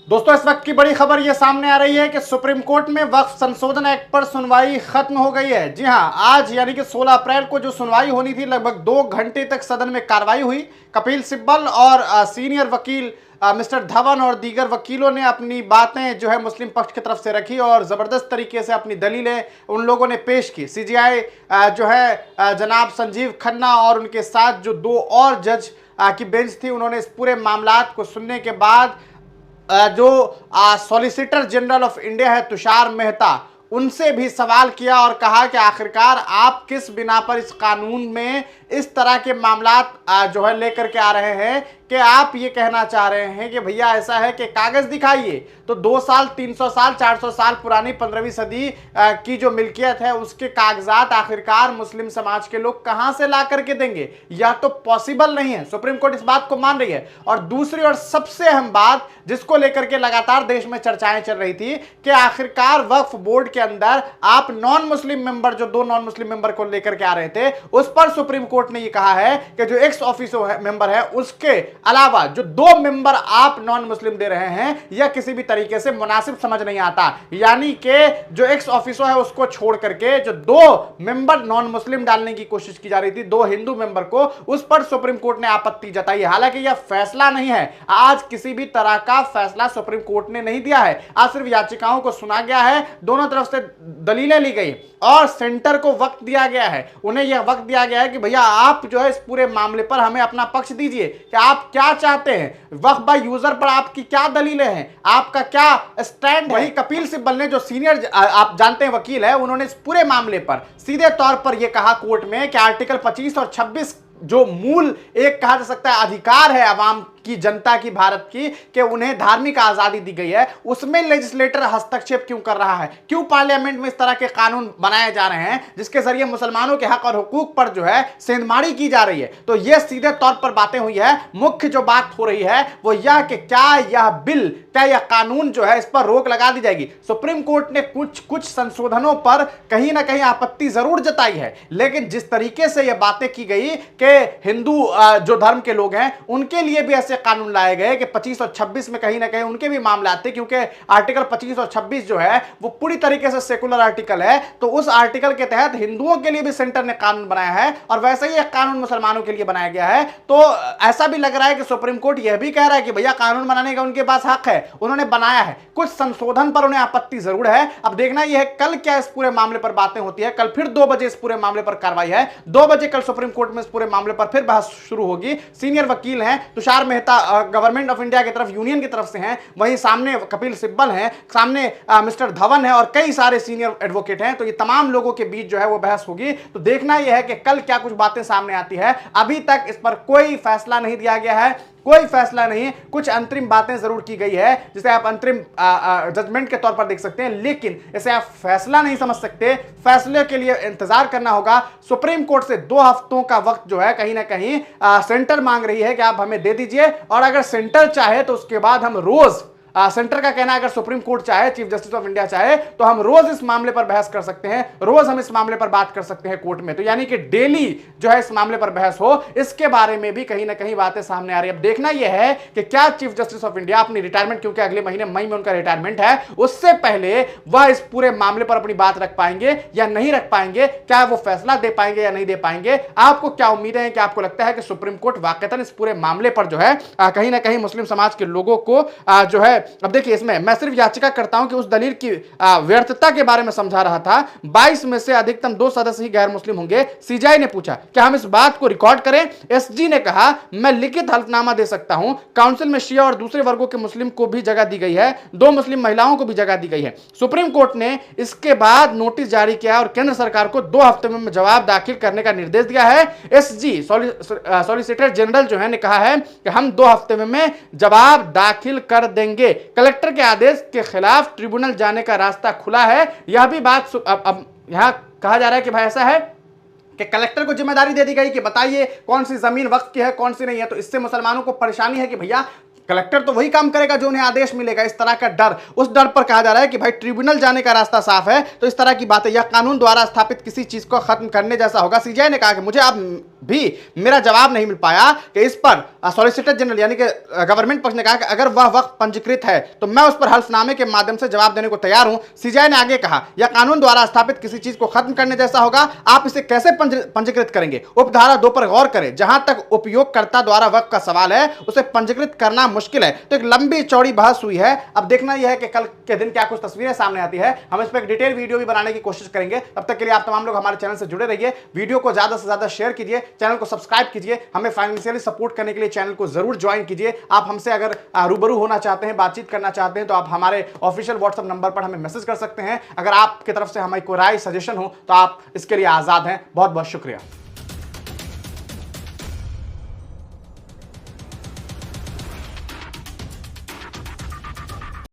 दोस्तों, इस वक्त की बड़ी खबर ये सामने आ रही है कि सुप्रीम कोर्ट में वक्फ संशोधन एक्ट पर सुनवाई खत्म हो गई है। जी हां, आज यानी कि 16 अप्रैल को जो सुनवाई होनी थी, लगभग 2 घंटे तक सदन में कार्रवाई हुई। कपिल सिब्बल और सीनियर वकील मिस्टर धवन और दीगर वकीलों ने अपनी बातें जो है मुस्लिम पक्ष की तरफ से रखी और जबरदस्त तरीके से अपनी दलीलें उन लोगों ने पेश की। सीजेआई जो है जनाब संजीव खन्ना और उनके साथ जो 2 और जज की बेंच थी, उन्होंने इस पूरे मामलात को सुनने के बाद जो सॉलिसिटर जनरल ऑफ इंडिया है तुषार मेहता, उनसे भी सवाल किया और कहा कि आखिरकार आप किस बिना पर इस कानून में इस तरह के मामलात जो है लेकर के आ रहे हैं कि आप ये कहना चाह रहे हैं कि भैया ऐसा है कि कागज दिखाइए। तो 2 साल 300 साल 400 साल पुरानी 15वीं सदी की जो मिल्कियत है उसके कागजात आखिरकार मुस्लिम समाज के लोग कहां से ला करके देंगे? यह तो पॉसिबल नहीं है। सुप्रीम कोर्ट इस बात को मान रही है। और दूसरी और सबसे अहम बात जिसको लेकर के लगातार देश में चर्चाएं चल रही थी कि आखिरकार वक्फ बोर्ड के अंदर आप नॉन मुस्लिम मेंबर, जो 2 नॉन मुस्लिम मेंबर को लेकर के आ रहे थे, उस पर सुप्रीम कोर्ट ने यह कहा है कि जो एक्स ऑफिसो मेंबर है उसके अलावा जो 2 मेंबर आप नॉन मुस्लिम दे रहे हैं, यह किसी भी तरीके से मुनासिब समझ नहीं आता। यानी कि जो एक्स ऑफिसो है उसको छोड़ करके जो 2 मेंबर नॉन मुस्लिम डालने की कोशिश की जा रही थी, 2 हिंदू मेंबर को, उस पर सुप्रीम कोर्ट ने आपत्ति जताई। हालांकि यह फैसला नहीं है, आज किसी भी तरह का फैसला सुप्रीम कोर्ट ने नहीं दिया है। आज सिर्फ याचिकाओं को सुना गया है, दोनों तरफ से दलीलें ली गई और सेंटर को वक्त दिया गया है। उन्हें यह वक्त दिया गया है कि भैया आप जो है इस पूरे मामले पर हमें अपना पक्ष दीजिए कि आप क्या चाहते हैं, वक्फ बाय यूजर पर आपकी क्या दलीलें हैं, आपका क्या स्टैंड है। वही कपिल सिब्बल ने, जो सीनियर आप जानते हैं वकील है, उन्होंने इस पूरे मामले पर सीधे तौर पर यह कहा कोर्ट में कि आर्टिकल 25 और 26 जो मूल एक कहा जा सकता है अधिकार है अवाम की, जनता की, भारत की, कि उन्हें धार्मिक आजादी दी गई है, उसमें लेजिस्लेटर हस्तक्षेप क्यों कर रहा है? क्यों पार्लियामेंट में इस तरह के कानून बनाए जा रहे हैं जिसके जरिए मुसलमानों के हक और हुकूक पर जो है सेंधमारी की जा रही है? तो यह सीधे तौर पर बातें हुई है। मुख्य जो बात हो रही है वो यह कि क्या यह बिल, क्या यह कानून जो है इस पर रोक लगा दी जाएगी? सुप्रीम कोर्ट ने कुछ संशोधनों पर कहीं ना कहीं आपत्ति जरूर जताई है, लेकिन जिस तरीके से यह बातें की गई कि हिंदू जो धर्म के लोग हैं उनके लिए भी ऐसे कानून लाए गए कि 25 और 26 में कहीं ना कहीं उनके भी मामले आते, क्योंकि आर्टिकल 25 और 26 जो है वो पूरी तरीके से सेकुलर आर्टिकल है। तो उस आर्टिकल के तहत हिंदुओं के लिए भी सेंटर ने कानून बनाया है और वैसे ही एक कानून मुसलमानों के लिए बनाया गया है। तो ऐसा भी लग रहा है कि सुप्रीम कोर्ट यह भी कह रहा है कि भैया कानून बनाने का उनके पास हक है, उन्होंने बनाया है, कुछ संशोधन पर उन्हें आपत्ति जरूर है। अब देखना यह है कल क्या इस पूरे मामले पर बातें होती है। कल फिर 2 बजे इस पूरे मामले पर कार्रवाई है। 2 बजे कल सुप्रीम कोर्ट में इस पूरे मामले पर फिर बहस शुरू होगी। सीनियर वकील हैं Tushar Mehta, government of India की तरफ, यूनियन की तरफ से हैं, वहीं सामने कपिल सिब्बल हैं, सामने मिस्टर धवन है और कई सारे सीनियर एडवोकेट हैं। तो ये तमाम लोगों के बीच जो है वो बहस होगी। तो देखना यह है कि कल क्या कुछ बातें सामने आती है। अभी तक इस पर कोई फैसला नहीं दिया गया है, कोई फैसला नहीं, कुछ अंतरिम बातें जरूर की गई है जिसे आप अंतरिम जजमेंट के तौर पर देख सकते हैं, लेकिन इसे आप फैसला नहीं समझ सकते। फैसले के लिए इंतजार करना होगा। सुप्रीम कोर्ट से 2 हफ्तों का वक्त जो है कहीं ना कहीं सेंटर मांग रही है कि आप हमें दे दीजिए, और अगर सेंटर चाहे तो उसके बाद हम रोज, सेंटर का कहना है अगर सुप्रीम कोर्ट चाहे, चीफ जस्टिस ऑफ इंडिया चाहे, तो हम रोज इस मामले पर बहस कर सकते हैं, रोज हम इस मामले पर बात कर सकते हैं कोर्ट में। तो यानी कि डेली जो है इस मामले पर बहस हो, इसके बारे में भी कहीं ना कहीं बातें सामने आ रही है। अब देखना यह है कि क्या चीफ जस्टिस ऑफ इंडिया अपनी रिटायरमेंट, क्योंकि अगले महीने मई में उनका रिटायरमेंट है, उससे पहले वह इस पूरे मामले पर अपनी बात रख पाएंगे या नहीं रख पाएंगे, क्या वो फैसला दे पाएंगे या नहीं दे पाएंगे। आपको क्या उम्मीदें हैं? कि आपको लगता है कि सुप्रीम कोर्ट वाकईतन इस पूरे मामले पर जो है कहीं ना कहीं मुस्लिम समाज के लोगों को जो है, अब देखिए इसमें मैं सिर्फ याचिका करता हूं कि उस दलील की व्यर्थता के बारे में समझा रहा था। 22 में से अधिकतम 2 सदस्य ही गैर मुस्लिम होंगे। सीजेआई ने पूछा क्या हम इस बात को रिकॉर्ड करें? एसजी ने कहा मैं लिखित हल्फनामा दे सकता हूं। काउंसिल में शिया और दूसरे वर्गों के मुस्लिम को भी जगह दी गई है, 2 मुस्लिम महिलाओं को भी जगह दी गई है। सुप्रीम कोर्ट ने इसके बाद नोटिस जारी किया और केंद्र सरकार को 2 हफ्ते में जवाब दाखिल करने का निर्देश दिया है। एसजी सॉलिसिटर जनरल जो है ने कहा है कि हम 2 हफ्ते में जवाब दाखिल कर देंगे। कलेक्टर के आदेश के खिलाफ ट्रिब्यूनल जाने का रास्ता खुला है। यह भी बात अब यहां कहा जा रहा है कि भाई ऐसा है कि कलेक्टर को जिम्मेदारी दे दी गई कि बताइए कौन सी जमीन वक्त की है, कौन सी नहीं है। तो इससे मुसलमानों को परेशानी है कि भैया कलेक्टर तो वही काम करेगा जो उन्हें आदेश मिलेगा। इस तरह का डर, उस डर पर कहा जा रहा है कि भाई ट्रिब्यूनल जाने का रास्ता साफ है। तो इस तरह की बातें, यह कानून द्वारा स्थापित किसी चीज को खत्म करने जैसा होगा। सीजीआई ने कहा कि मुझे अब भी मेरा जवाब नहीं मिल पाया कि इस पर सॉलिसिटर जनरल यानी कि गवर्नमेंट पक्ष ने कहा कि अगर वह वक्त पंजीकृत है तो मैं उस पर हल्फनामे के माध्यम से जवाब देने को तैयार हूं। सीजीआई ने आगे कहा, यह कानून द्वारा स्थापित किसी चीज को खत्म करने जैसा होगा। आप इसे कैसे पंजीकृत करेंगे? उपधारा 2 पर गौर करें। जहां तक उपयोगकर्ता द्वारा वक्त का सवाल है, उसे पंजीकृत करना मुश्किल है। तो एक लंबी चौड़ी बहस हुई है। अब देखना यह है कि कल के दिन क्या कुछ तस्वीरें सामने आती है। हम इस पर एक डिटेल वीडियो भी बनाने की कोशिश करेंगे। तब तक के लिए आप तमाम लोग हमारे चैनल से जुड़े रहिए। वीडियो को ज्यादा से ज्यादा शेयर कीजिए, चैनल को सब्सक्राइब कीजिए। हमें फाइनेंशियली सपोर्ट करने के लिए चैनल को जरूर ज्वाइन कीजिए। आप हमसे अगर रूबरू होना चाहते हैं, बातचीत करना चाहते हैं, तो आप हमारे ऑफिशियल व्हाट्सएप नंबर पर हमें मैसेज कर सकते हैं। अगर आपकी तरफ से हमारी कोई राय, सजेशन हो तो आप इसके लिए आजाद हैं। बहुत बहुत शुक्रिया।